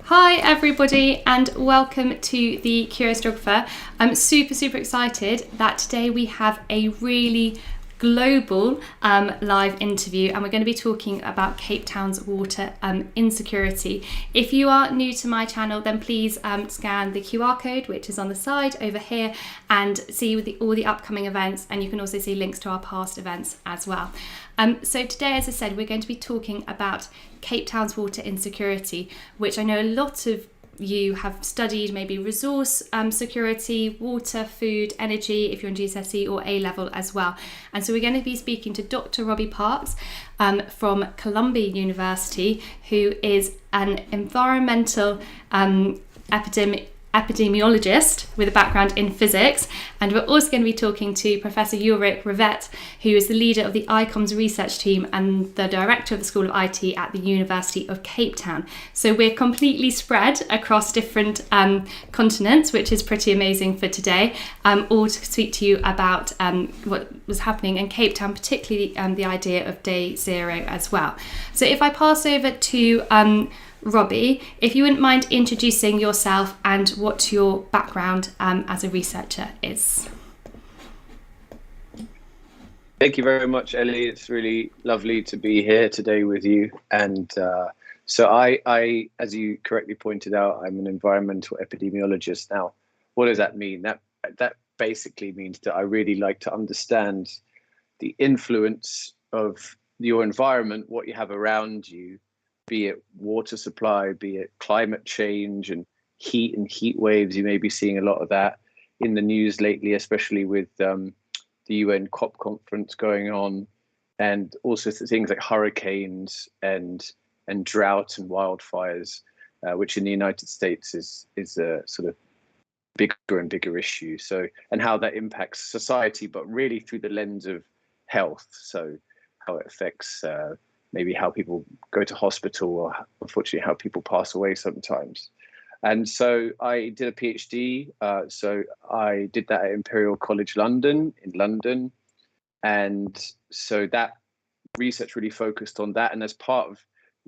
Hi everybody and welcome to the Curious Geographer. I'm super excited that today we have a really global live interview, and we're going to be talking about Cape Town's water insecurity. If you are new to my channel, then please scan the QR code which is on the side over here and see all the upcoming events, and you can also see links to our past events as well. So today, as I said, we're going to be talking about Cape Town's water insecurity, which I know a lot of you have studied, maybe resource security, water, food, energy, if you're in GCSE or A level as well. And so we're going to be speaking to Dr. Robbie Parks from Columbia University, who is an environmental epidemiologist with a background in physics. And we're also going to be talking to Professor Ulrike Rivett, who is the leader of the ICOMS research team and the director of the School of IT at the University of Cape Town. So we're completely spread across different continents, which is pretty amazing for today, all to speak to you about what was happening in Cape Town, particularly the idea of day zero as well. So if I pass over to Robbie, if you wouldn't mind introducing yourself and what your background as a researcher is. Thank you very much, Ellie. It's really lovely to be here today with you. And so I, as you correctly pointed out, I'm an environmental epidemiologist. Now, what does that mean? That basically means that I really like to understand the influence of your environment, what you have around you, be it water supply, be it climate change and heat waves. You may be seeing a lot of that in the news lately, especially with the UN COP conference going on, and also things like hurricanes and drought and wildfires, which in the United States is a sort of bigger and bigger issue. So, and how that impacts society, but really through the lens of health. So how it affects maybe how people go to hospital, or unfortunately how people pass away sometimes. And so I did a PhD. So I did that at Imperial College London in London. And so that research really focused on that. And as part of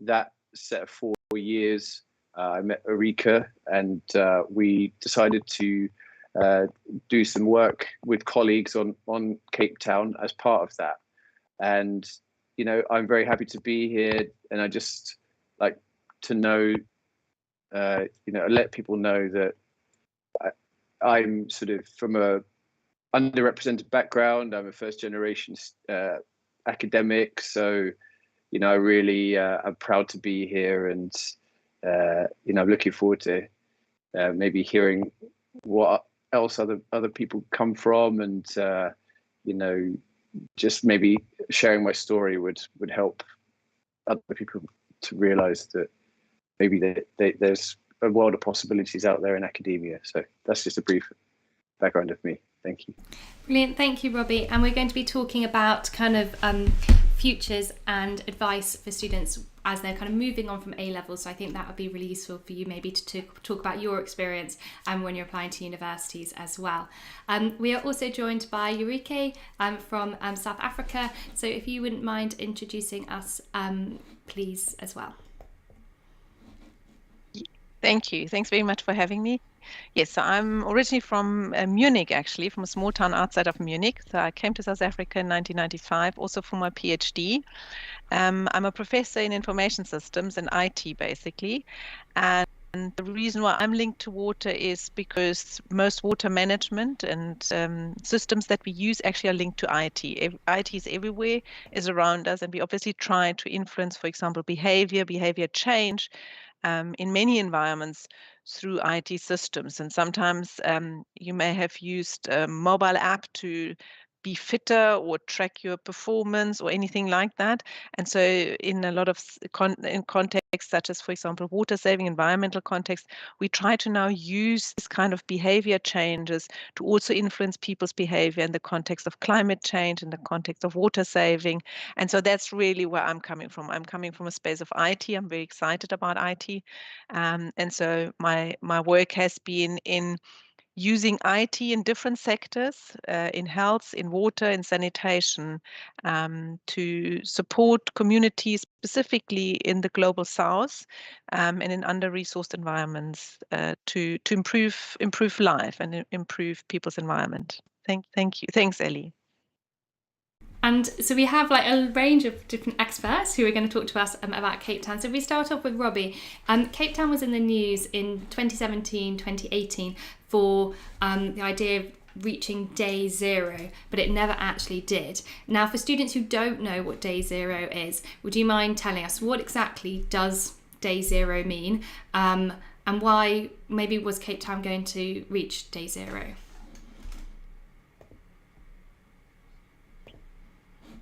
that set of 4 years, I met Ulrike, and we decided to do some work with colleagues on Cape Town as part of that. And you know, I'm very happy to be here, and I just like to know, let people know that I'm sort of from a underrepresented background. I'm a first generation academic, so I really I'm proud to be here, and I'm looking forward to maybe hearing what else other people come from, and just maybe sharing my story would help other people to realize that maybe there's a world of possibilities out there in academia. So that's just a brief background of me. Thank you. Brilliant. Thank you, Robbie. And we're going to be talking about kind of futures and advice for students as they're kind of moving on from A levels. So I think that would be really useful for you maybe to talk about your experience when you're applying to universities as well. We are also joined by Ulrike from South Africa. So if you wouldn't mind introducing us, please, as well. Thank you. Thanks very much for having me. Yes, so I'm originally from Munich, actually, from a small town outside of Munich. So I came to South Africa in 1995, also for my PhD. I'm a professor in information systems and IT, basically. And the reason why I'm linked to water is because most water management and systems that we use actually are linked to IT. IT is everywhere, is around us, and we obviously try to influence, for example, behavior change in many environments through IT systems. And sometimes you may have used a mobile app to be fitter or track your performance or anything like that. And so in a lot of in contexts such as, for example, water saving, environmental context, we try to now use this kind of behavior changes to also influence people's behavior in the context of climate change, in the context of water saving. And so that's really where I'm coming from. I'm coming from a space of IT. I'm very excited about IT. And so my work has been in using IT in different sectors, in health, in water, in sanitation, to support communities, specifically in the global south, and in under-resourced environments, to improve life and improve people's environment. Thank you. Thanks, Ellie. And so we have like a range of different experts who are going to talk to us about Cape Town. So we start off with Robbie. Cape Town was in the news in 2017, 2018 for the idea of reaching day zero, but it never actually did. Now, for students who don't know what day zero is, would you mind telling us what exactly does day zero mean, and why maybe was Cape Town going to reach day zero?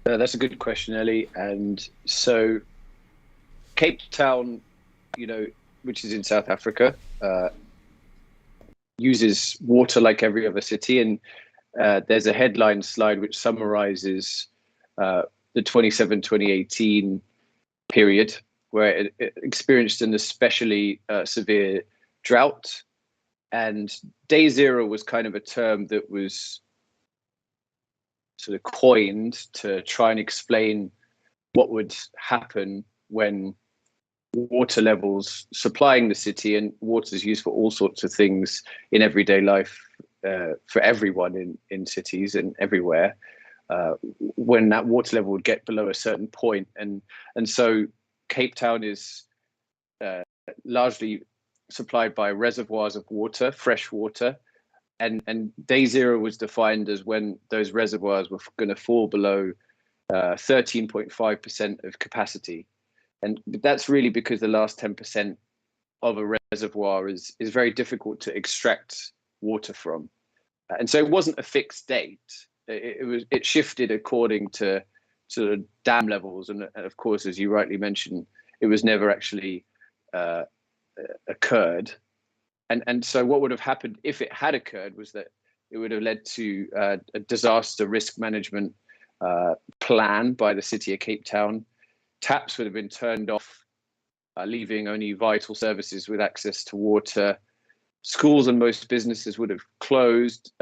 That's a good question, Ellie. And so Cape Town, which is in South Africa, uses water like every other city. And there's a headline slide which summarizes the 2018 period, where it experienced an especially severe drought. And day zero was kind of a term that was sort of coined to try and explain what would happen when water levels supplying the city, and water is used for all sorts of things in everyday life for everyone in cities and everywhere, when that water level would get below a certain point. And so Cape Town is largely supplied by reservoirs of water, fresh water. And day zero was defined as when those reservoirs were going to fall below 13.5% of capacity. And that's really because the last 10% of a reservoir is very difficult to extract water from. And so it wasn't a fixed date. It shifted according to sort of dam levels. And of course, as you rightly mentioned, it was never actually occurred. And so what would have happened if it had occurred was that it would have led to a disaster risk management plan by the city of Cape Town. Taps would have been turned off, leaving only vital services with access to water. Schools and most businesses would have closed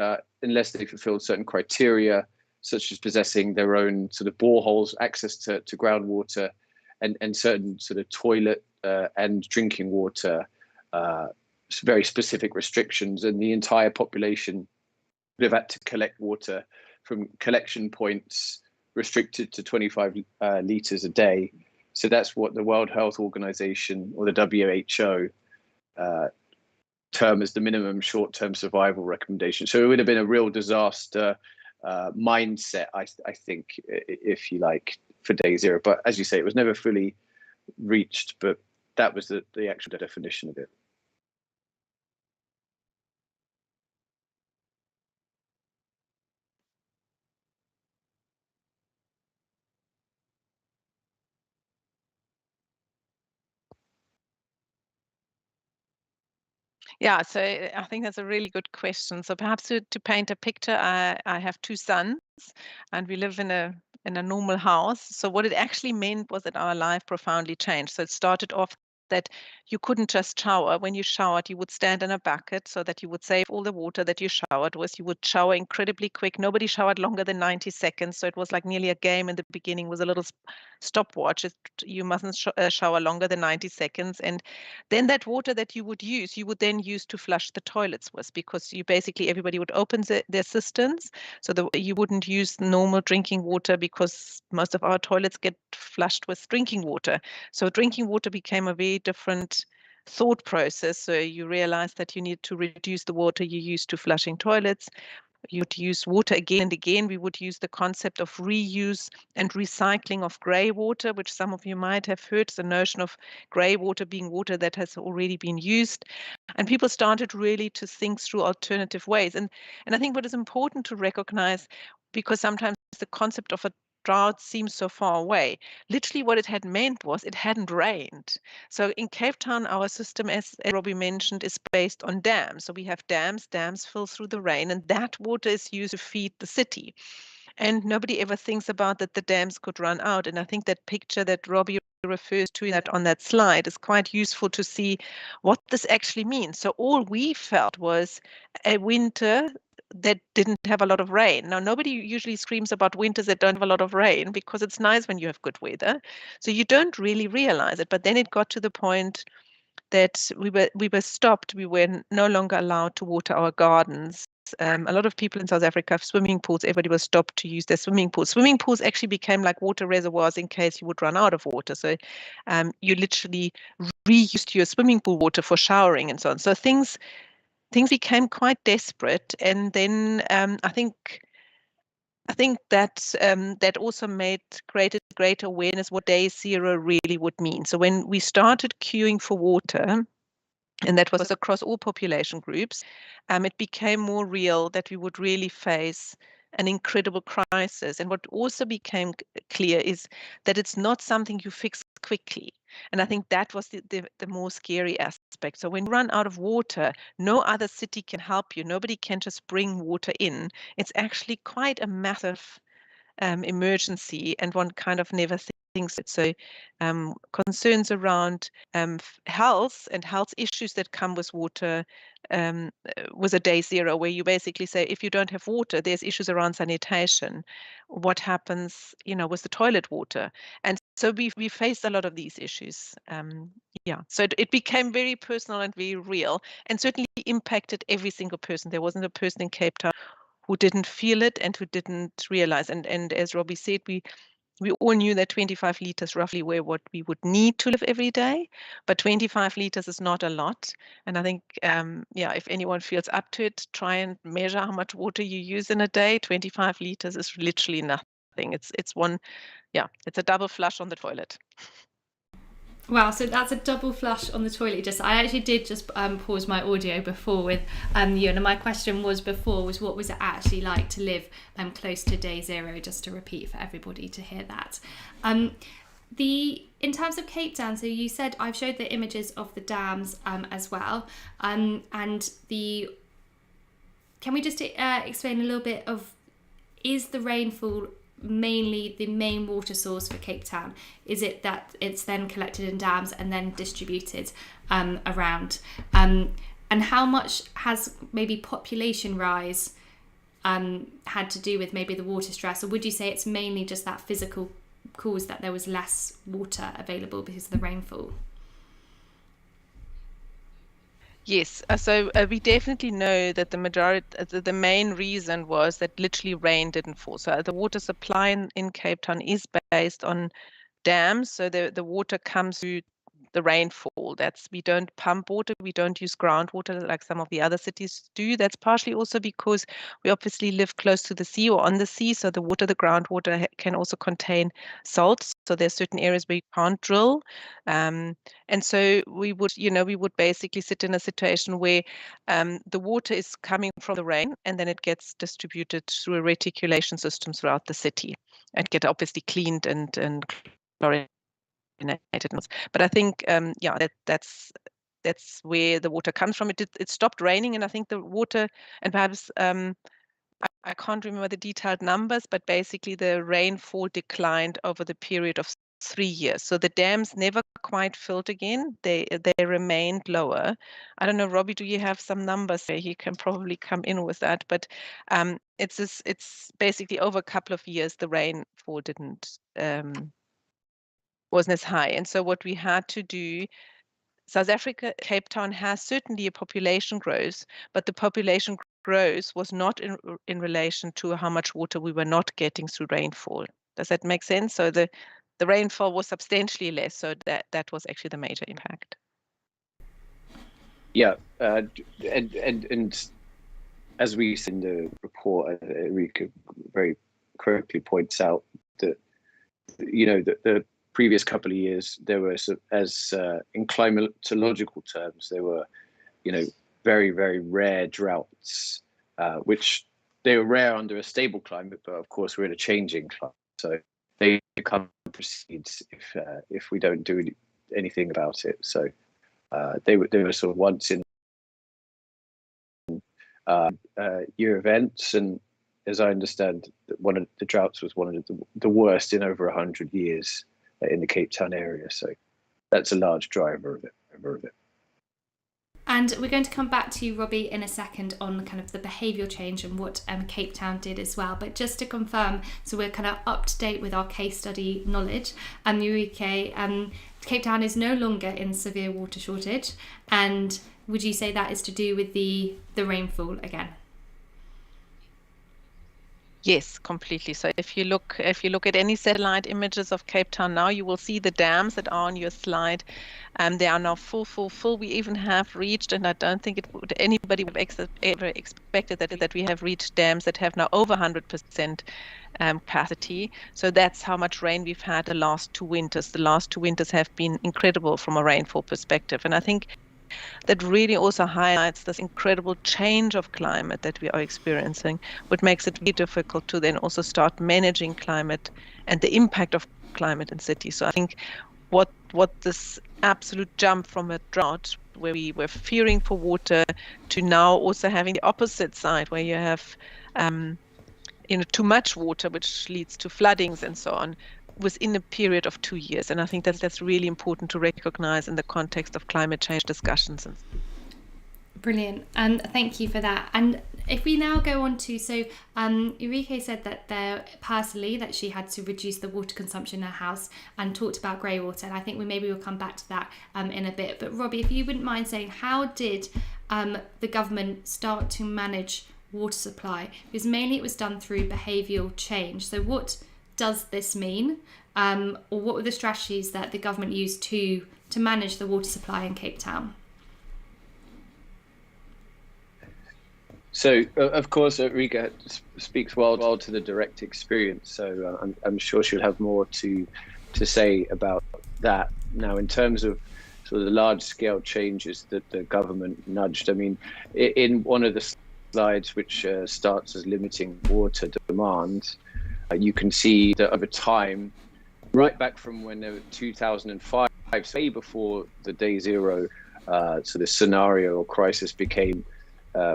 unless they fulfilled certain criteria, such as possessing their own sort of boreholes, access to groundwater, and certain sort of toilet and drinking water, very specific restrictions. And the entire population would have had to collect water from collection points restricted to 25 litres a day. So that's what the World Health Organization, or the WHO, term as the minimum short-term survival recommendation. So it would have been a real disaster mindset, I think, if you like, for day zero. But as you say, it was never fully reached, but that was the actual definition of it. Yeah, so I think that's a really good question. So perhaps to paint a picture, I have two sons, and we live in a normal house. So what it actually meant was that our life profoundly changed. So it started off that you couldn't just shower. When you showered, you would stand in a bucket so that you would save all the water that you showered with. You would shower incredibly quick. Nobody showered longer than 90 seconds. So it was like nearly a game in the beginning with a little stopwatch. You mustn't shower longer than 90 seconds. And then that water that you would use, you would then use to flush the toilets with, because everybody would open their cisterns. So you wouldn't use normal drinking water, because most of our toilets get flushed with drinking water. So drinking water became a very different thought process. So you realize that you need to reduce the water you use to flushing toilets. You'd use water again and again. We would use the concept of reuse and recycling of grey water, which some of you might have heard, the notion of grey water being water that has already been used. And people started really to think through alternative ways. And I think what is important to recognize, because sometimes the concept of a drought seems so far away. Literally what it had meant was it hadn't rained. So in Cape Town, our system, as Robbie mentioned, is based on dams. So we have dams fill through the rain, and that water is used to feed the city. And nobody ever thinks about that the dams could run out. And I think that picture that Robbie refers to that on that slide is quite useful to see what this actually means. So all we felt was a winter that didn't have a lot of rain. Now, nobody usually screams about winters that don't have a lot of rain because it's nice when you have good weather. So you don't really realize it. But then it got to the point that we were stopped. We were no longer allowed to water our gardens. A lot of people in South Africa have swimming pools. Everybody was stopped to use their swimming pools. Swimming pools actually became like water reservoirs in case you would run out of water. So you literally reused your swimming pool water for showering and so on. So things became quite desperate. And then I think that also created great awareness what day zero really would mean. So when we started queuing for water, and that was across all population groups, it became more real that we would really face an incredible crisis. And what also became clear is that it's not something you fix quickly. And I think that was the more scary aspect. So when you run out of water, no other city can help you. Nobody can just bring water in. It's actually quite a massive emergency, and one kind of never thinks it. So concerns around health and health issues that come with water was a day zero, where you basically say, if you don't have water, there's issues around sanitation. What happens, with the toilet water? And so we faced a lot of these issues. So it became very personal and very real, and certainly impacted every single person. There wasn't a person in Cape Town who didn't feel it and who didn't realize. And as Robbie said, we all knew that 25 liters roughly were what we would need to live every day, but 25 liters is not a lot. And I think, if anyone feels up to it, try and measure how much water you use in a day. 25 liters is literally nothing. It's a double flush on the toilet. Wow, so that's a double flush on the toilet. I actually did just pause my audio before with you, and my question was what was it actually like to live close to day zero, just to repeat for everybody to hear that. In terms of Cape Town, so you said, I've showed the images of the dams as well, and can we just explain a little bit of, is the rainfall mainly the main water source for Cape Town? Is it that it's then collected in dams and then distributed around? And how much has maybe population rise had to do with maybe the water stress? Or would you say it's mainly just that physical cause that there was less water available because of the rainfall? Yes, so we definitely know that the main reason was that literally rain didn't fall. So the water supply in Cape Town is based on dams. So the water comes through the rainfall. We don't pump water, we don't use groundwater like some of the other cities do. That's partially also because we obviously live close to the sea or on the sea. So the groundwater can also contain salts. So there's certain areas where you can't drill. And so we would basically sit in a situation where the water is coming from the rain, and then it gets distributed through a reticulation system throughout the city and get obviously cleaned and chlorinated. But I think that's where the water comes from. It stopped raining, and I think the water, and perhaps I can't remember the detailed numbers, but basically the rainfall declined over the period of 3 years. So the dams never quite filled again. They remained lower. I don't know, Robbie, do you have some numbers there? He can probably come in with that. But it's basically over a couple of years the rainfall wasn't as high. And so what we had to do, South Africa, Cape Town has certainly a population growth, but the population growth was not in relation to how much water we were not getting through rainfall. Does that make sense? So the rainfall was substantially less, so that was actually the major impact. Yeah, and as we see in the report, Ulrike very correctly points out that the previous couple of years, there were, as in climatological terms, there were, very, very rare droughts, which they were rare under a stable climate, but of course we're in a changing climate, so they become proceeds if we don't do anything about it. So they were sort of once in year events, and as I understand, one of the droughts was one of the worst in over 100 years. in the Cape Town area. So that's a large driver of it. And we're going to come back to you, Robbie, in a second on kind of the behavioural change and what Cape Town did as well. But just to confirm, so we're kind of up to date with our case study knowledge. Ulrike, Cape Town is no longer in severe water shortage. And would you say that is to do with the rainfall again? Yes, completely. So if you look at any satellite images of Cape Town now, you will see the dams that are on your slide. They are now full. We even have reached, and I don't think anybody would have ever expected that we have reached dams that have now over 100% capacity. So that's how much rain we've had the last 2 winters. The last 2 winters have been incredible from a rainfall perspective. And I think that really also highlights this incredible change of climate that we are experiencing, which makes it really difficult to then also start managing climate and the impact of climate in cities. So I think what this absolute jump from a drought where we were fearing for water to now also having the opposite side where you have too much water, which leads to floodings and so on, within a period of 2 years. And I think that's really important to recognize in the context of climate change discussions. Brilliant. And thank you for that. And if we now go on to, so Ulrike said that she had to reduce the water consumption in her house and talked about grey water. And I think maybe we'll come back to that in a bit. But Robbie, if you wouldn't mind saying, how did the government start to manage water supply? Because mainly it was done through behavioural change. So what does this mean? Or what were the strategies that the government used to manage the water supply in Cape Town? So, of course, Ulrike speaks well to the direct experience. So I'm sure she'll have more to say about that. Now, in terms of sort of the large-scale changes that the government nudged, I mean, in one of the slides, which starts as limiting water demand, you can see that over time, right back from when 2005, so way before the day zero sort of scenario or crisis became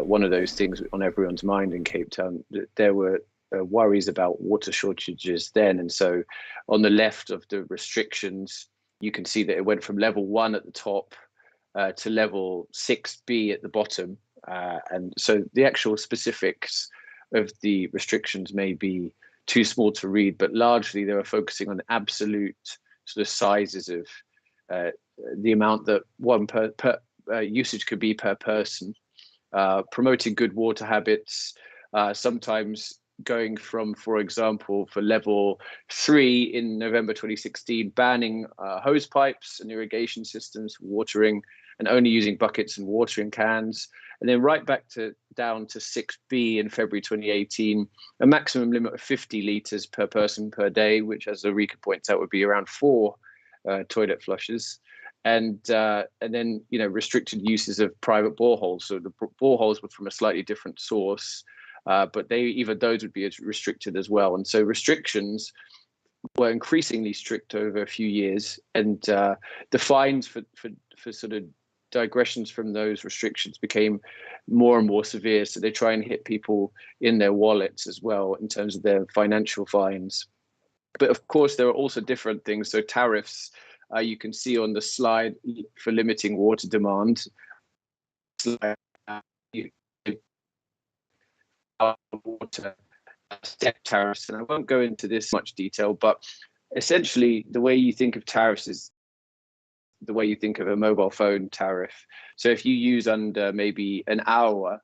one of those things on everyone's mind in Cape Town, there were worries about water shortages then. And so on the left of the restrictions, you can see that it went from level 1 at the top to level 6B at the bottom. And so the actual specifics of the restrictions may be too small to read, but largely they were focusing on absolute sort of sizes of the amount that one per usage could be per person, promoting good water habits, sometimes going from, for example, for level 3 in November 2016, banning hose pipes and irrigation systems for watering and only using buckets and watering cans. And then right back down to 6B in February 2018, a maximum limit of 50 litres per person per day, which, as Ulrike points out, would be around 4 toilet flushes. And then, restricted uses of private boreholes. So the boreholes were from a slightly different source, but even those would be restricted as well. And so restrictions were increasingly strict over a few years, and the fines for sort of digressions from those restrictions became more and more severe. So they try and hit people in their wallets as well in terms of their financial fines. But of course, there are also different things. So tariffs, you can see on the slide for limiting water demand. Water step tariffs, and I won't go into this much detail, but essentially the way you think of tariffs is the way you think of a mobile phone tariff. So if you use under maybe an hour,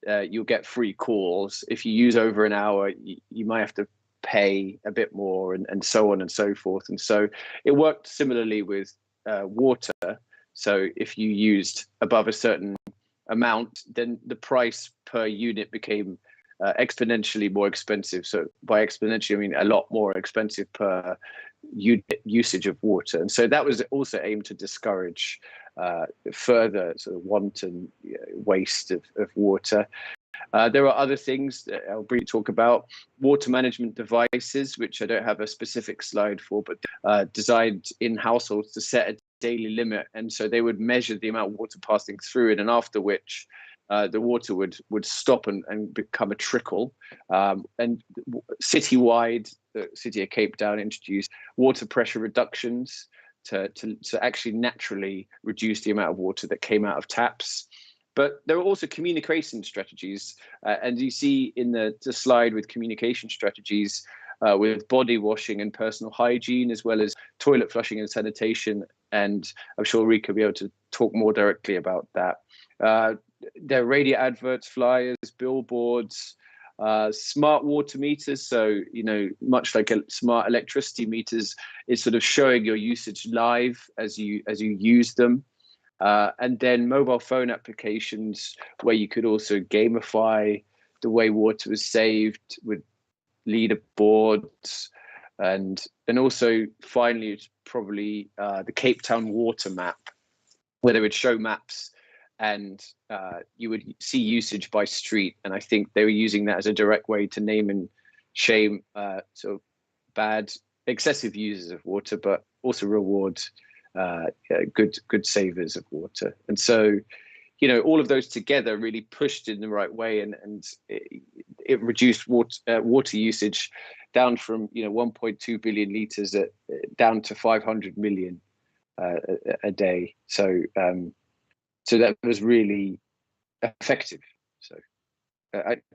you'll get free calls. If you use over an hour, you might have to pay a bit more, and so on and so forth. And so it worked similarly with water. So if you used above a certain amount, then the price per unit became exponentially more expensive. So by exponentially, I mean a lot more expensive per unit usage of water. And so that was also aimed to discourage further sort of wanton waste of water. There are other things that I'll briefly talk about. Water management devices, which I don't have a specific slide for, but designed in households to set a daily limit. And so they would measure the amount of water passing through it, and after which the water would stop and become a trickle. And citywide, the city of Cape Town introduced water pressure reductions to actually naturally reduce the amount of water that came out of taps. But there are also communication strategies, and you see in the slide with communication strategies with body washing and personal hygiene, as well as toilet flushing and sanitation. And I'm sure Ulrike will be able to talk more directly about that. There are radio adverts, flyers, billboards, smart water meters. So, much like smart electricity meters, it's sort of showing your usage live as you use them. And then mobile phone applications where you could also gamify the way water was saved with leaderboards, and also finally it's probably the Cape Town water map, where they would show maps and you would see usage by street. And I think they were using that as a direct way to name and shame sort of bad, excessive users of water, but also reward good savers of water. And so, all of those together really pushed in the right way, and it reduced water usage down from 1.2 billion liters down to 500 million a day. So that was really effective. So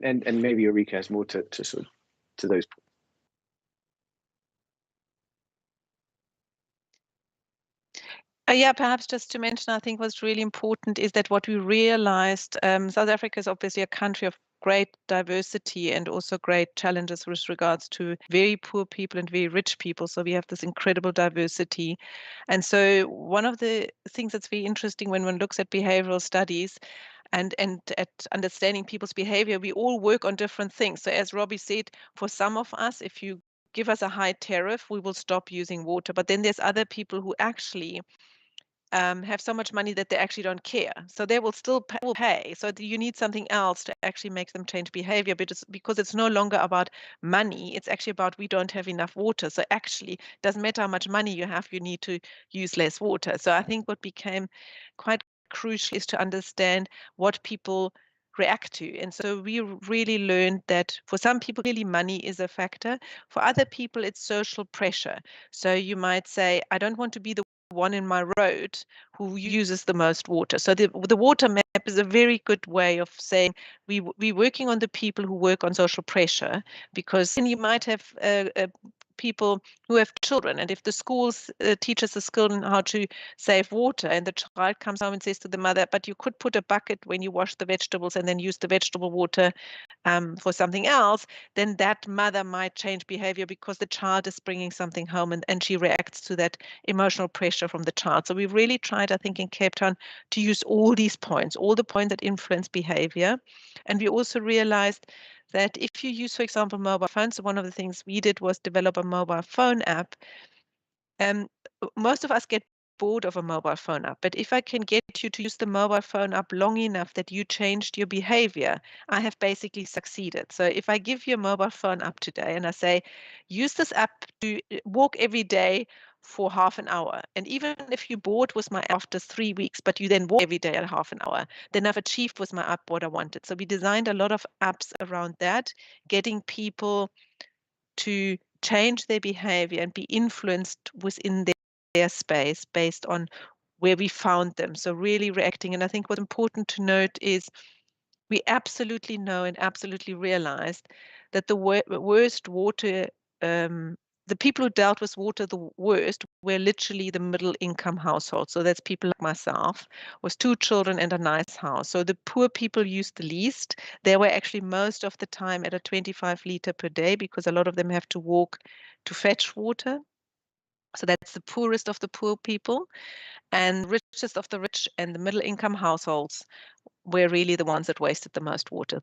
and maybe Ulrike has more to sort of to those points. Yeah, perhaps just to mention, I think what's really important is that what we realized, South Africa is obviously a country of great diversity and also great challenges with regards to very poor people and very rich people. So we have this incredible diversity. And so one of the things that's very interesting when one looks at behavioral studies and at understanding people's behavior, we all work on different things. So as Robbie said, for some of us, if you give us a high tariff, we will stop using water. But then there's other people who actually have so much money that they actually don't care. So they will still pay. So you need something else to actually make them change behavior, because it's no longer about money. It's actually about we don't have enough water. So actually, it doesn't matter how much money you have, you need to use less water. So I think what became quite crucial is to understand what people react to. And so we really learned that for some people, really money is a factor. For other people, it's social pressure. So you might say, I don't want to be the one in my road who uses the most water. So the water map is a very good way of saying we're working on the people who work on social pressure, because then you might have people who have children, and if the schools teaches the skill on how to save water, and the child comes home and says to the mother, but you could put a bucket when you wash the vegetables and then use the vegetable water for something else, then that mother might change behavior because the child is bringing something home, and she reacts to that emotional pressure from the child. So we really tried, I think, in Cape Town to use all these points, all the points that influence behavior. And we also realized that if you use, for example, mobile phones, so one of the things we did was develop a mobile phone app. Most of us get bored of a mobile phone app, but if I can get you to use the mobile phone app long enough that you changed your behavior, I have basically succeeded. So if I give you a mobile phone app today and I say, use this app to walk every day for half an hour, and even if you're bored with my app after 3 weeks, but you then walk every day at half an hour, then I've achieved with my app what I wanted. So we designed a lot of apps around that, getting people to change their behavior and be influenced within their space based on where we found them. So really reacting. And I think what's important to note is we absolutely know and absolutely realized that the worst water, the people who dealt with water the worst were literally the middle income households. So that's people like myself, with 2 children and a nice house. So the poor people used the least. They were actually most of the time at a 25 liter per day, because a lot of them have to walk to fetch water. So that's the poorest of the poor people, and richest of the rich, and the middle income households were really the ones that wasted the most water.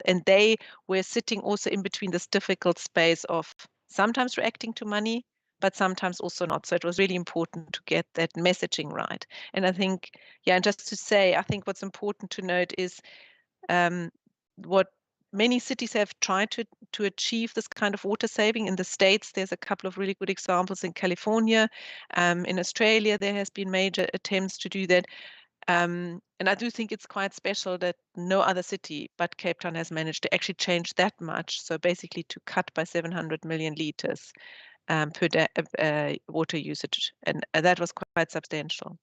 And they were sitting also in between this difficult space of sometimes reacting to money, but sometimes also not. So it was really important to get that messaging right. And I think, yeah, and just to say, I think what's important to note is what many cities have tried to achieve this kind of water saving. In the States, there's a couple of really good examples. In California, in Australia, there has been major attempts to do that. And I do think it's quite special that no other city but Cape Town has managed to actually change that much. So basically to cut by 700 million litres per day water usage. And that was quite substantial.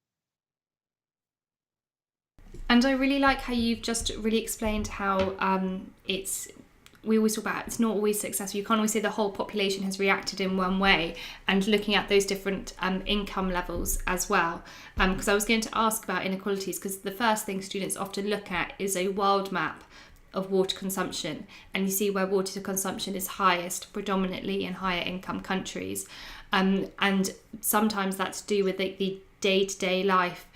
And I really like how you've just really explained how we always talk about it's not always successful. You can't always say the whole population has reacted in one way, and looking at those different income levels as well. Because I was going to ask about inequalities, because the first thing students often look at is a world map of water consumption, and you see where water consumption is highest predominantly in higher income countries, and sometimes that's to do with the day-to-day life.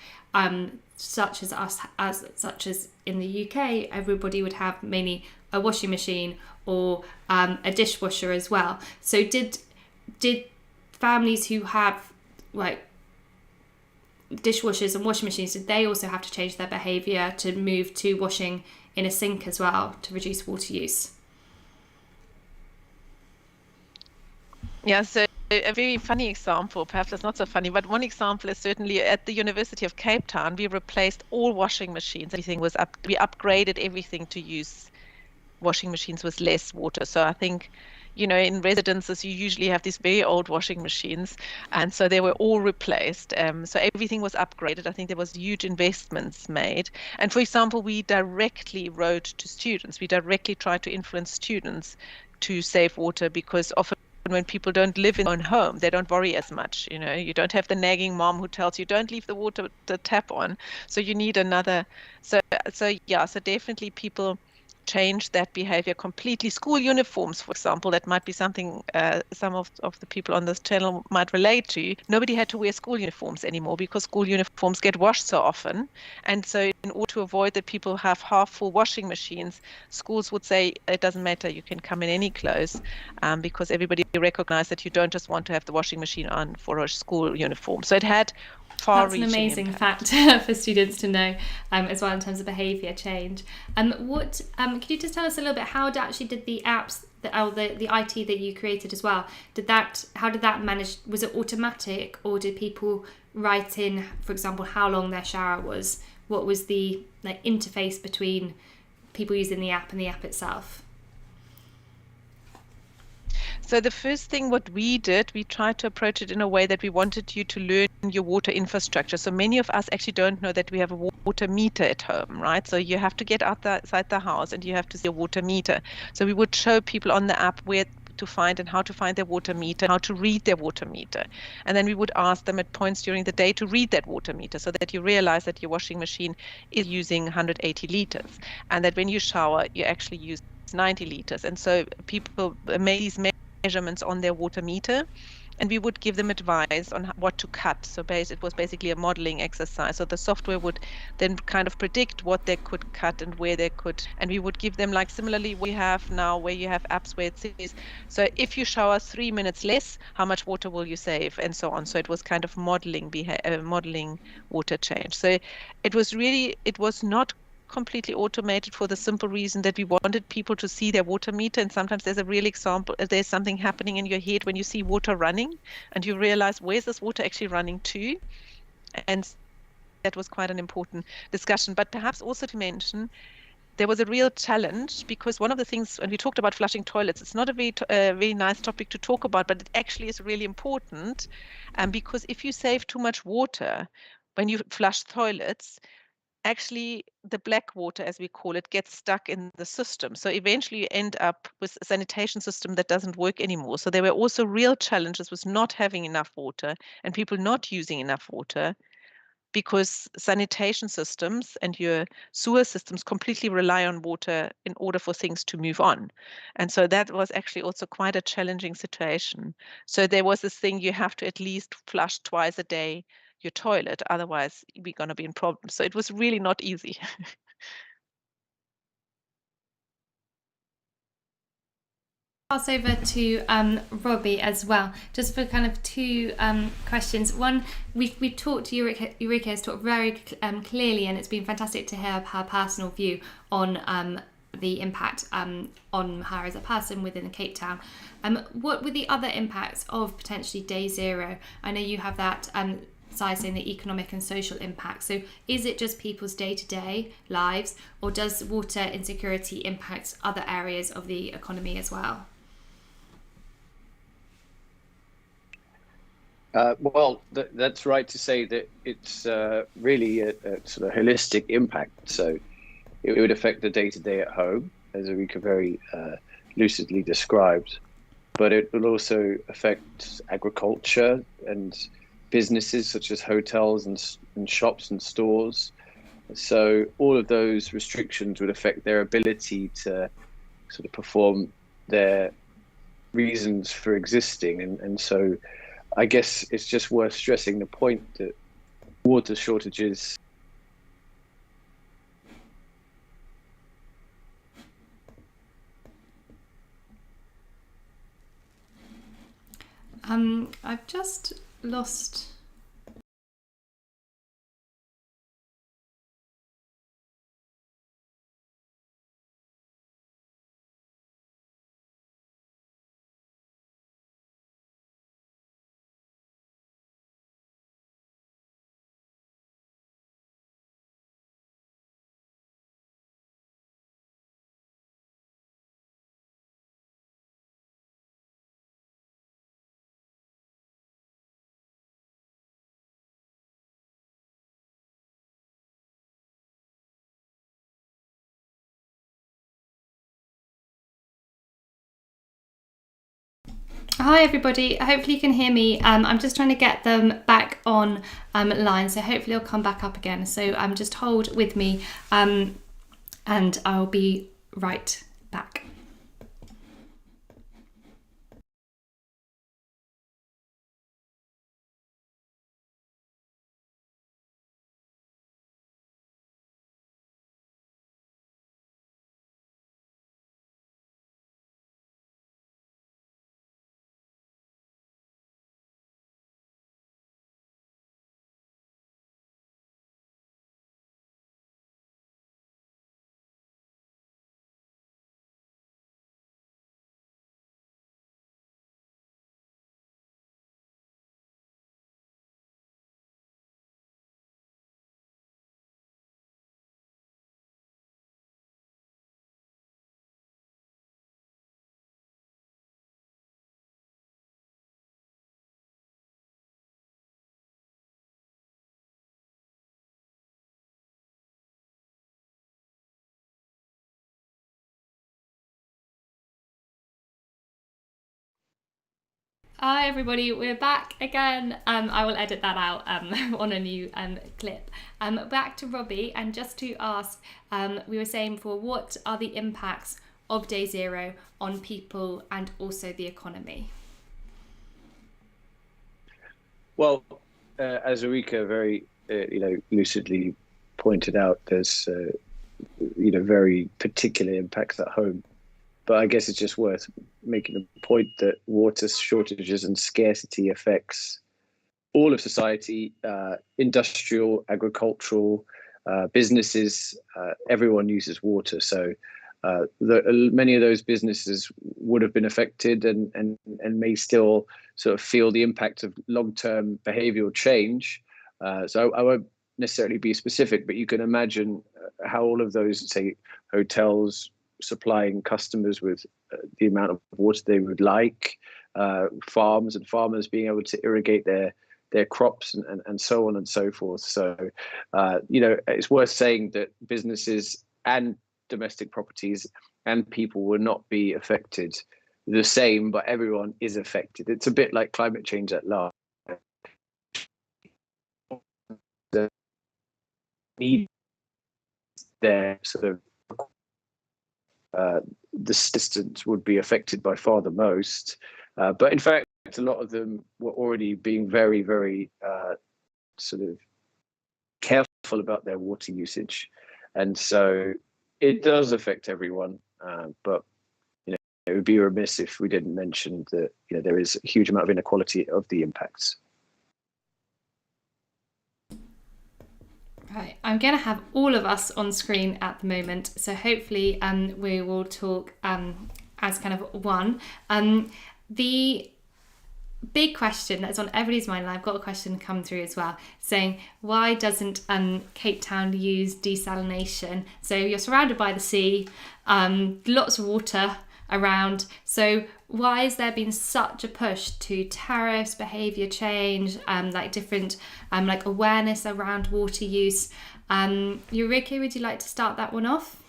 Such as in the UK, everybody would have mainly a washing machine or a dishwasher as well. So did families who have like dishwashers and washing machines, did they also have to change their behaviour to move to washing in a sink as well to reduce water use? Yeah, so a very funny example, perhaps it's not so funny, but one example is certainly at the University of Cape Town, we replaced all washing machines. Everything was we upgraded everything to use washing machines with less water. So I think, in residences, you usually have these very old washing machines, and so they were all replaced. So everything was upgraded. I think there was huge investments made. And for example, we directly wrote to students. We directly tried to influence students to save water, because often when people don't live in their own home, they don't worry as much. You don't have the nagging mom who tells you don't leave the tap on. So you need another. So definitely people change that behavior completely. School uniforms, for example, that might be something some of the people on this channel might relate to. Nobody had to wear school uniforms anymore because school uniforms get washed so often. And so in order to avoid that people have half full washing machines, schools would say it doesn't matter, you can come in any clothes, because everybody recognized that you don't just want to have the washing machine on for a school uniform. So it had That's an amazing fact for students to know as well in terms of behaviour change. Could you just tell us a little bit how did the apps, the IT that you created as well, how did that manage? Was it automatic, or did people write in, for example, how long their shower was? What was the interface between people using the app and the app itself? So the first thing what we did, we tried to approach it in a way that we wanted you to learn your water infrastructure. So many of us actually don't know that we have a water meter at home, right? So you have to get outside the house and you have to see a water meter. So we would show people on the app where to find and how to find their water meter, how to read their water meter. And then we would ask them at points during the day to read that water meter, so that you realize that your washing machine is using 180 liters, and that when you shower, you actually use 90 liters. And so people made these measurements on their water meter, and we would give them advice on what to cut. So it was basically a modeling exercise. So the software would then kind of predict what they could cut and where they could, and we would give them, like similarly we have now where you have apps where it says, so if you shower 3 minutes less, how much water will you save, and so on. So it was kind of modeling water change. So it was not completely automated for the simple reason that we wanted people to see their water meter. And sometimes there's a real example, there's something happening in your head when you see water running and you realize, where's this water actually running to? And that was quite an important discussion. But perhaps also to mention, there was a real challenge, because one of the things, when we talked about flushing toilets, it's not a very nice topic to talk about, but it actually is really important. Because if you save too much water when you flush toilets, actually the black water, as we call it, gets stuck in the system. So eventually you end up with a sanitation system that doesn't work anymore. So there were also real challenges with not having enough water and people not using enough water, because sanitation systems and your sewer systems completely rely on water in order for things to move on. And so that was actually also quite a challenging situation. So there was this thing, you have to at least flush twice a day your toilet, otherwise we're going to be in problems. So it was really not easy. Pass over to Robbie as well, just for kind of two questions. One, we've talked to Ulrike has talked very clearly, and it's been fantastic to hear her personal view on the impact on her as a person within Cape Town. What were the other impacts of potentially day zero? I know you have that emphasising the economic and social impact. So is it just people's day-to-day lives, or does water insecurity impact other areas of the economy as well? That's right to say that it's really a sort of holistic impact. So it would affect the day-to-day at home, as Ulrike very lucidly described, but it will also affect agriculture and businesses such as hotels and shops and stores. So all of those restrictions would affect their ability to sort of perform their reasons for existing. And so I guess it's just worth stressing the point that water shortages I've just lost. Hi everybody, hopefully you can hear me. I'm just trying to get them back on line, so hopefully it'll come back up again. So just hold with me and I'll be right back. Hi everybody, we're back again. I will edit that out on a new clip. Back to Robbie, and just to ask, we were saying before, what are the impacts of day zero on people and also the economy? Well, as Ulrike very lucidly pointed out, there's very particular impacts at home. But I guess it's just worth making the point that water shortages and scarcity affects all of society, industrial, agricultural, businesses. Everyone uses water. So many of those businesses would have been affected and may still sort of feel the impact of long-term behavioral change. So I won't necessarily be specific, but you can imagine how all of those, say, hotels, supplying customers with the amount of water they would like, farms and farmers being able to irrigate their crops and so on and so forth. So, it's worth saying that businesses and domestic properties and people will not be affected the same, but everyone is affected. It's a bit like climate change at large. The need their sort of the systems would be affected by far the most. But in fact, a lot of them were already being very, very sort of careful about their water usage. And so it does affect everyone. But it would be remiss if we didn't mention that there is a huge amount of inequality of the impacts. Right, I'm going to have all of us on screen at the moment, so hopefully we will talk as kind of one. The big question that's on everybody's mind, and I've got a question come through as well, saying why doesn't Cape Town use desalination? So you're surrounded by the sea, lots of water around. So why has there been such a push to tariffs, behaviour change, like different like awareness around water use? Ulrike, would you like to start that one off?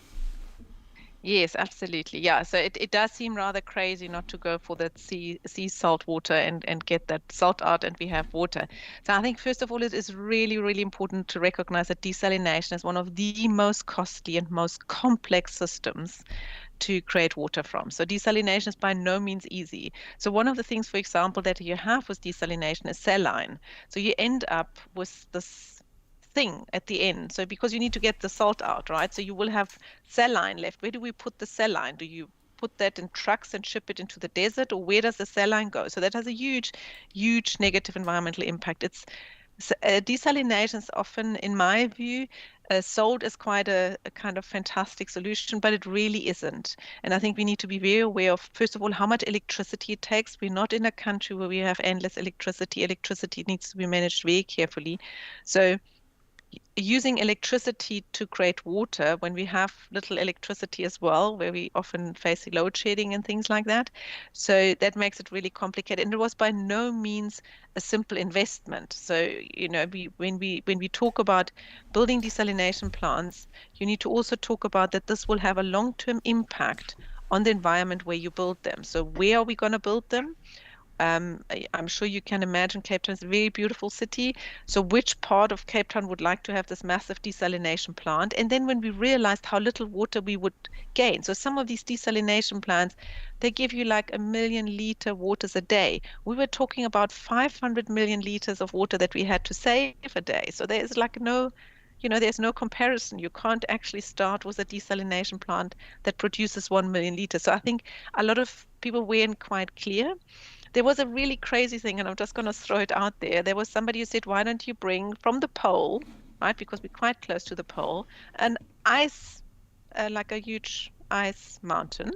Yes, absolutely. Yeah, so it does seem rather crazy not to go for that sea salt water and get that salt out, and we have water. So I think first of all, it is really, really important to recognize that desalination is one of the most costly and most complex systems to create water from. So desalination is by no means easy. So one of the things, for example, that you have with desalination is saline. So you end up with this thing at the end. So because you need to get the salt out, right? So you will have saline left. Where do we put the saline? Do you put that in trucks and ship it into the desert, or where does the saline go? So that has a huge, huge negative environmental impact. Desalination is often, in my view, sold as quite a kind of fantastic solution, but it really isn't. And I think we need to be very aware of, first of all, how much electricity it takes. We're not in a country where we have endless electricity. Electricity needs to be managed very carefully. So using electricity to create water when we have little electricity as well, where we often face load shedding and things like that. So that makes it really complicated. And it was by no means a simple investment. So, when we talk about building desalination plants, you need to also talk about that this will have a long-term impact on the environment where you build them. So where are we going to build them? I'm sure you can imagine Cape Town is a very beautiful city. So which part of Cape Town would like to have this massive desalination plant? And then when we realized how little water we would gain. So some of these desalination plants, they give you like 1 million liter waters a day. We were talking about 500 million liters of water that we had to save a day. So there's like there's no comparison. You can't actually start with a desalination plant that produces 1 million liters. So I think a lot of people weren't quite clear. There was a really crazy thing, and I'm just going to throw it out there. There was somebody who said, why don't you bring from the pole, right, because we're quite close to the pole, an ice, like a huge ice mountain.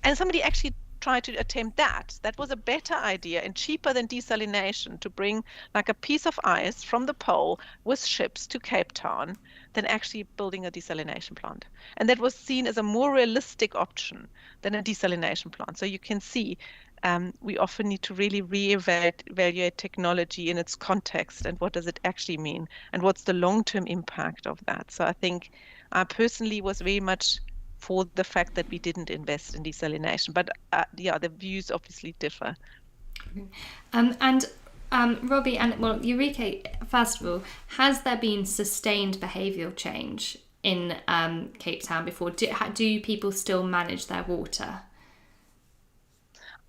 And somebody actually tried to attempt that. That was a better idea and cheaper than desalination, to bring like a piece of ice from the pole with ships to Cape Town than actually building a desalination plant. And that was seen as a more realistic option than a desalination plant. So you can see we often need to really reevaluate technology in its context, and what does it actually mean, and what's the long-term impact of that. So I think I personally was very much for the fact that we didn't invest in desalination, but the views obviously differ. Robbie and Ulrike, first of all, has there been sustained behavioural change in Cape Town before? Do people still manage their water?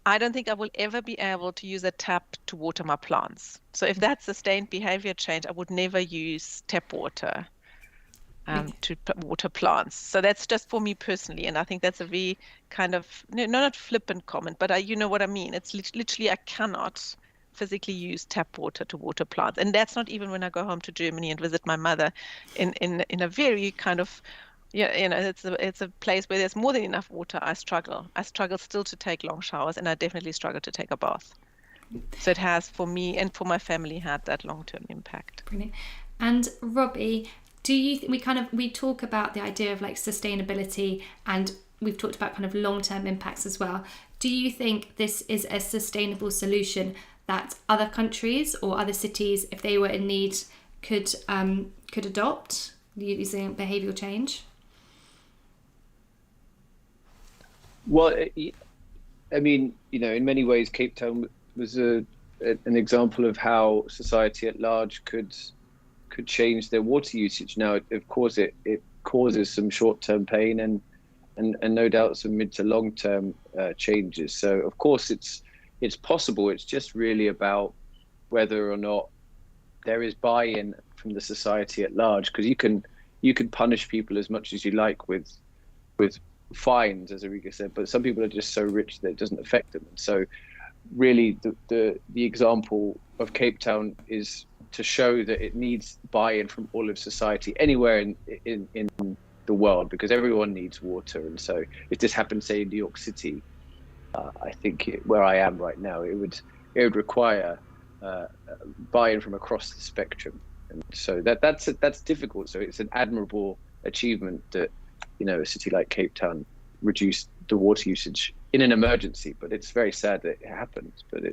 I don't think I will ever be able to use a tap to water my plants. So if that's sustained behavior change, I would never use tap water to water plants. So that's just for me personally. And I think that's a very kind of, not flippant comment, but you know what I mean. It's literally, I cannot physically use tap water to water plants. And that's not even when I go home to Germany and visit my mother in a very kind of, it's a place where there's more than enough water. I struggle still to take long showers, and I definitely struggle to take a bath. So it has, for me and for my family, had that long-term impact. Brilliant. And Robbie, do you we talk about the idea of like sustainability, and we've talked about kind of long-term impacts as well. Do you think this is a sustainable solution that other countries or other cities, if they were in need, could adopt using behavioural change? Well, I mean, in many ways, Cape Town was an example of how society at large could change their water usage. Now, of course, it causes some short-term pain and no doubt some mid to long-term changes. So, of course, it's possible. It's just really about whether or not there is buy-in from the society at large, because you can punish people as much as you like with fines, as Ulrike said, but some people are just so rich that it doesn't affect them. And so really the example of Cape Town is to show that it needs buy-in from all of society anywhere in the world, because everyone needs water. And so if this happened, say, in New York City, I think where I am right now, it would it would require buy-in from across the spectrum, and so that's difficult. So it's an admirable achievement that a city like Cape Town reduced the water usage in an emergency, but it's very sad that it happened. But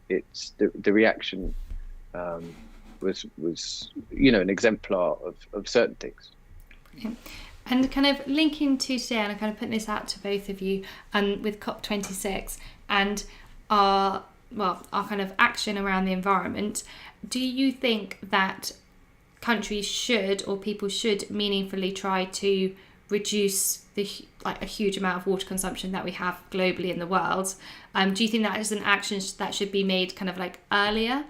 it's the reaction was an exemplar of certain things. Yeah. And kind of linking to today, and I'm kind of putting this out to both of you, with COP26 and our kind of action around the environment. Do you think that countries should, or people should, meaningfully try to reduce a huge amount of water consumption that we have globally in the world? Do you think that is an action that should be made kind of like earlier?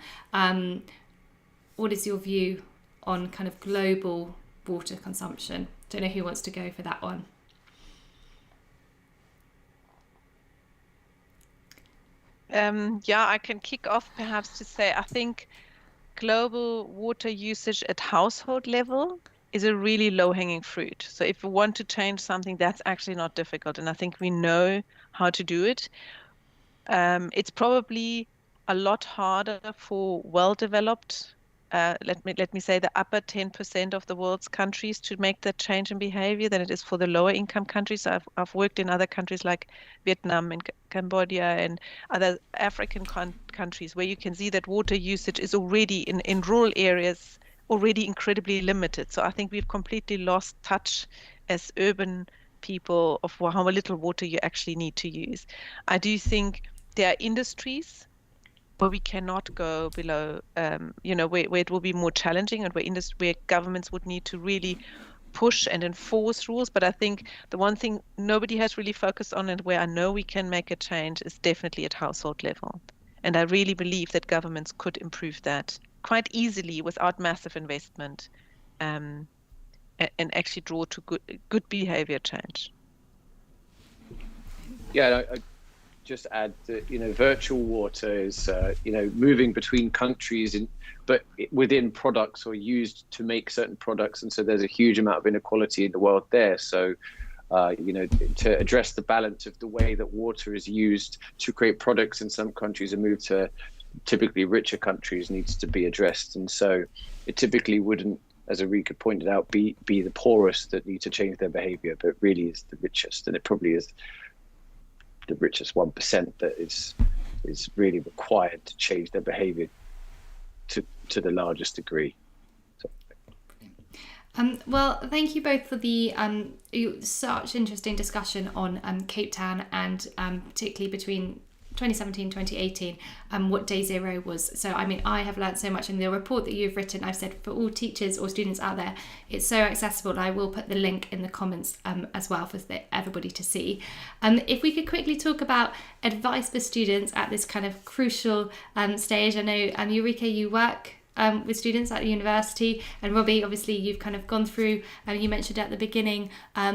What is your view on kind of global water consumption? Don't know who wants to go for that one. I can kick off perhaps to say I think global water usage at household level is a really low-hanging fruit. So if we want to change something, that's actually not difficult, and I think we know how to do it. It's probably a lot harder for well-developed, let me say, the upper 10% of the world's countries to make that change in behavior than it is for the lower income countries. I've worked in other countries like Vietnam and Cambodia and other African countries where you can see that water usage is already in rural areas already incredibly limited. So I think we've completely lost touch as urban people of how little water you actually need to use. I do think there are industries where we cannot go below, where it will be more challenging, and where governments would need to really push and enforce rules. But I think the one thing nobody has really focused on, and where I know we can make a change, is definitely at household level. And I really believe that governments could improve that quite easily without massive investment, and actually draw to good behavior change. Yeah, I just add that virtual water is moving between countries, but within products or used to make certain products, and so there's a huge amount of inequality in the world there. So to address the balance of the way that water is used to create products in some countries and move to typically richer countries needs to be addressed. And so it typically wouldn't, as Ulrike pointed out, be the poorest that need to change their behavior, but really is the richest, and it probably is the richest 1% that is really required to change their behavior to the largest degree. So. Well, thank you both for the such interesting discussion on Cape Town, and particularly between 2017, 2018, what Day Zero was. So, I mean, I have learned so much in the report that you've written. I've said for all teachers or students out there, it's so accessible. And I will put the link in the comments as well for everybody to see. If we could quickly talk about advice for students at this kind of crucial stage. I know, Ulrike, you work with students at the university, and Robbie, obviously you've kind of gone through, you mentioned at the beginning,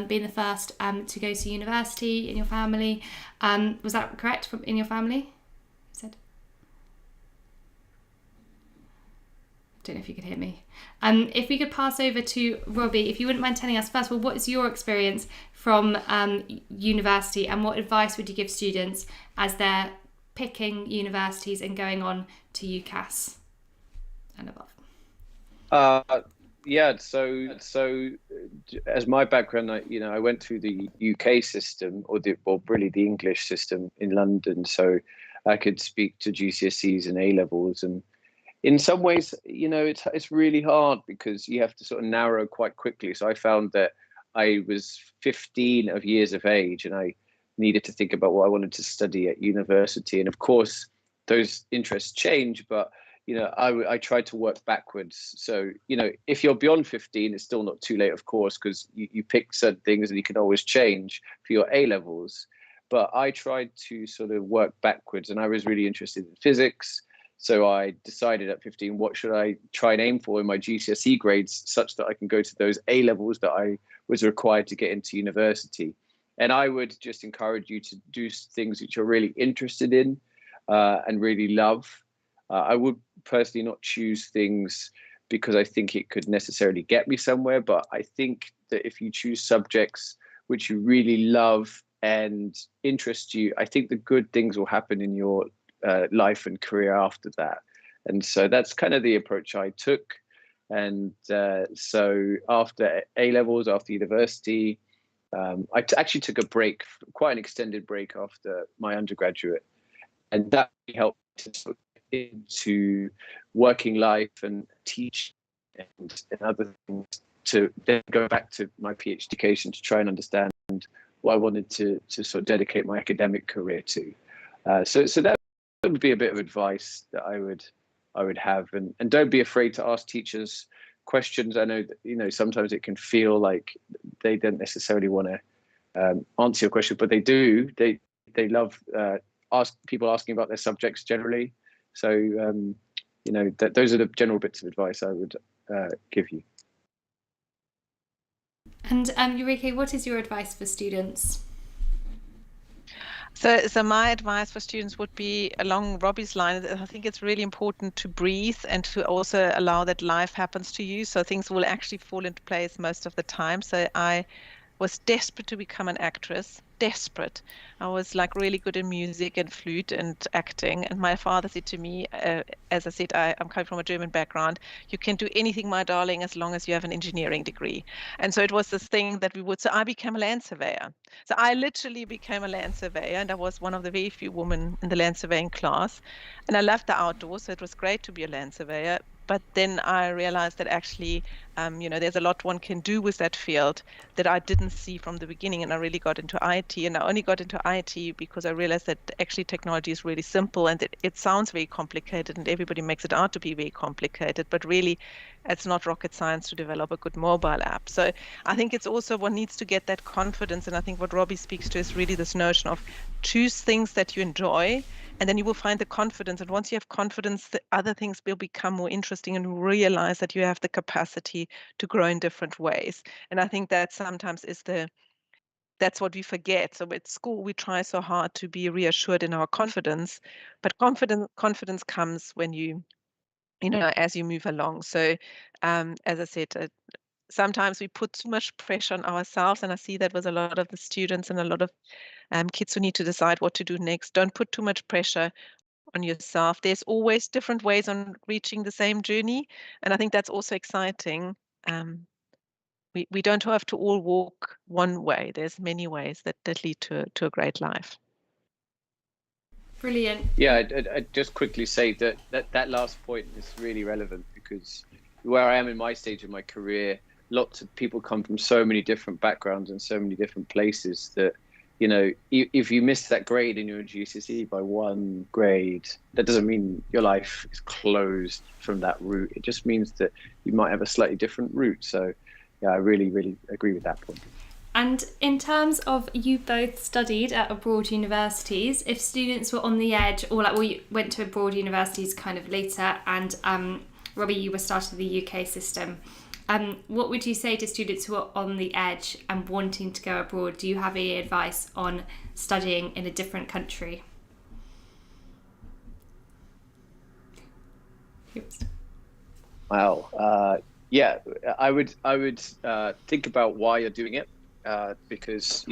being the first to go to university in your family. Was that correct, in your family? You said? I don't know if you could hear me. If we could pass over to Robbie, if you wouldn't mind telling us first of all, what is your experience from university, and what advice would you give students as they're picking universities and going on to UCAS and above? So as my background, I went through the UK system, or really the English system in London, so I could speak to GCSEs and A levels, and in some ways, it's really hard because you have to sort of narrow quite quickly. So I found that I was 15 years of age, and I needed to think about what I wanted to study at university, and of course those interests change, but I tried to work backwards. So, if you're beyond 15, it's still not too late, of course, because you pick certain things and you can always change for your A levels. But I tried to sort of work backwards, and I was really interested in physics. So I decided at 15, what should I try and aim for in my GCSE grades such that I can go to those A levels that I was required to get into university. And I would just encourage you to do things which you're really interested in and really love. I would personally not choose things because I think it could necessarily get me somewhere, but I think that if you choose subjects which you really love and interest you, I think the good things will happen in your life and career after that. And so that's kind of the approach I took. And so after A-levels, after university, I actually took a break, quite an extended break after my undergraduate. And that helped to sort of get into working life and teaching and other things, to then go back to my PhD education to try and understand what I wanted to sort of dedicate my academic career to. So that would be a bit of advice that I would have, and don't be afraid to ask teachers questions. I know that, sometimes it can feel like they don't necessarily want to answer your question, but they do. They love people asking about their subjects generally. So those are the general bits of advice I would give you. And Ulrike, what is your advice for students? So my advice for students would be along Robbie's line. I think it's really important to breathe and to also allow that life happens to you. So things will actually fall into place most of the time. So I was desperate to become an actress, desperate. I was like really good in music and flute and acting. And my father said to me, as I said, I'm coming from a German background, you can do anything, my darling, as long as you have an engineering degree. And so it was this thing that so I became a land surveyor. So I literally became a land surveyor, and I was one of the very few women in the land surveying class. And I loved the outdoors, so it was great to be a land surveyor. But then I realized that actually, there's a lot one can do with that field that I didn't see from the beginning. And I really got into IT. And I only got into IT because I realized that actually technology is really simple, and it sounds very complicated, and everybody makes it out to be very complicated. But really, it's not rocket science to develop a good mobile app. So I think it's also one needs to get that confidence. And I think what Robbie speaks to is really this notion of choose things that you enjoy, and then you will find the confidence. And once you have confidence, the other things will become more interesting, and you realize that you have the capacity to grow in different ways. And I think that sometimes that's what we forget. So at school, we try so hard to be reassured in our confidence, but confidence comes when as you move along. So as I said, sometimes we put too much pressure on ourselves, and I see that with a lot of the students and a lot of kids who need to decide what to do next. Don't put too much pressure on yourself. There's always different ways on reaching the same journey, and I think that's also exciting. We don't have to all walk one way. There's many ways that lead to a great life. Brilliant. Yeah, I'd just quickly say that last point is really relevant, because where I am in my stage of my career, lots of people come from so many different backgrounds and so many different places that, if you miss that grade in your GCSE by one grade, that doesn't mean your life is closed from that route. It just means that you might have a slightly different route. So yeah, I really, really agree with that point. And in terms of, you both studied at abroad universities, if students were on the edge, or you went to abroad universities kind of later, and Robbie, you were starting the UK system, what would you say to students who are on the edge and wanting to go abroad? Do you have any advice on studying in a different country? Oops. Wow. Yeah, I would think about why you're doing it, because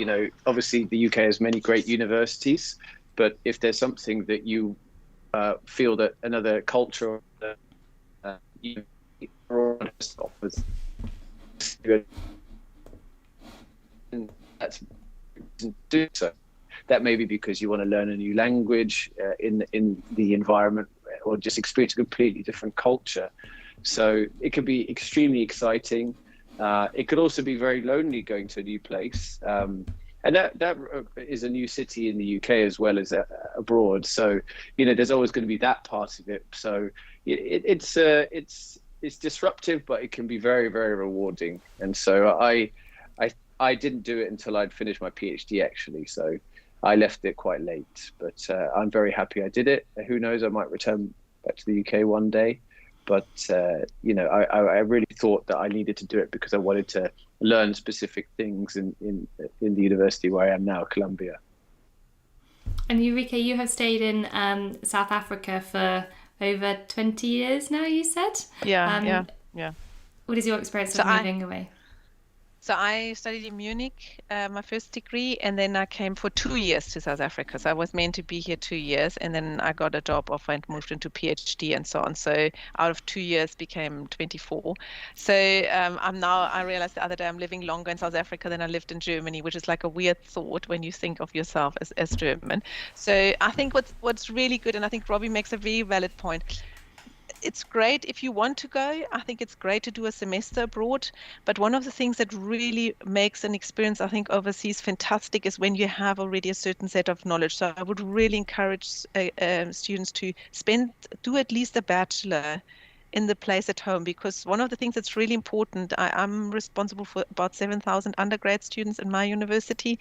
obviously the UK has many great universities, but if there's something that you feel that another culture offers, that's do so. That may be because you want to learn a new language in the environment, or just experience a completely different culture. So it could be extremely exciting. It could also be very lonely going to a new place. And that is a new city in the UK as well as abroad. So, there's always going to be that part of it. So it's disruptive, but it can be very, very rewarding. And so I didn't do it until I'd finished my PhD, actually. So I left it quite late, but I'm very happy I did it. Who knows, I might return back to the UK one day. But, I really thought that I needed to do it because I wanted to learn specific things in the university where I am now, Columbia. And Ulrike, you have stayed in South Africa for over 20 years now, you said? Yeah. What is your experience of moving away? So I studied in Munich, my first degree, and then I came for 2 years to South Africa. So I was meant to be here 2 years, and then I got a job offer and moved into PhD and so on. So out of 2 years became 24. So I realized the other day I'm living longer in South Africa than I lived in Germany, which is like a weird thought when you think of yourself as German. So I think what's really good, and I think Robbie makes a very valid point. It's great if you want to go. I think it's great to do a semester abroad. But one of the things that really makes an experience, I think, overseas fantastic is when you have already a certain set of knowledge. So I would really encourage students to do at least a bachelor in the place at home, because one of the things that's really important, I'm responsible for about 7,000 undergrad students in my university.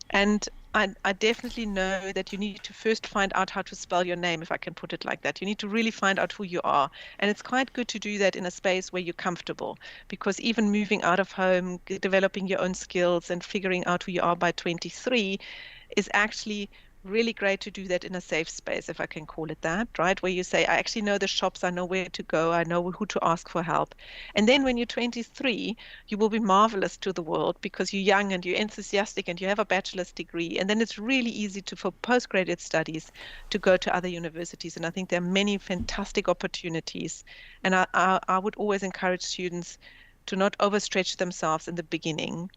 And I definitely know that you need to first find out how to spell your name, if I can put it like that. You need to really find out who you are. And it's quite good to do that in a space where you're comfortable, because even moving out of home, developing your own skills and figuring out who you are by 23 is actually really great to do that in a safe space, if I can call it that, right? Where you say, I actually know the shops, I know where to go, I know who to ask for help. And then when you're 23, you will be marvelous to the world because you're young and you're enthusiastic and you have a bachelor's degree. And then it's really easy for postgraduate studies to go to other universities. And I think there are many fantastic opportunities. And I would always encourage students to not overstretch themselves in the beginning.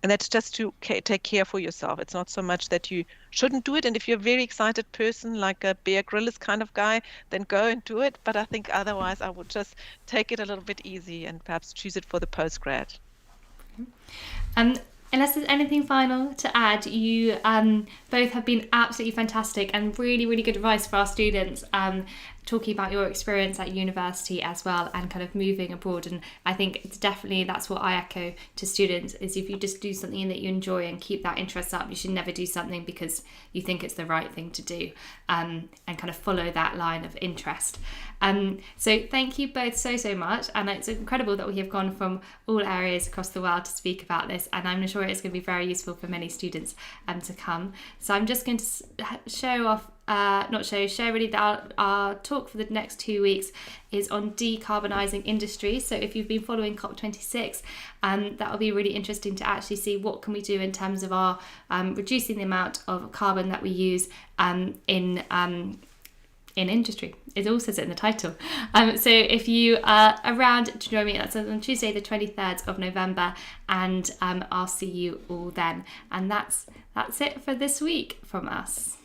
And that's just to take care for yourself. It's not so much that you shouldn't do it. And if you're a very excited person, like a Bear Grylls kind of guy, then go and do it. But I think otherwise I would just take it a little bit easy and perhaps choose it for the postgrad. Unless there's anything final to add, you both have been absolutely fantastic and really, really good advice for our students, talking about your experience at university as well and kind of moving abroad. And I think it's definitely, that's what I echo to students, is if you just do something that you enjoy and keep that interest up, you should never do something because you think it's the right thing to do, and kind of follow that line of interest. So thank you both so much, and it's incredible that we have gone from all areas across the world to speak about this, and I'm sure it's going to be very useful for many students to come. So I'm just going to share really that our talk for the next 2 weeks is on decarbonising industry. So if you've been following COP26, that will be really interesting to actually see what can we do in terms of our reducing the amount of carbon that we use in industry. It all says it in the title. So if you are around to join me, that's on Tuesday the 23rd of November, and I'll see you all then. And that's it for this week from us.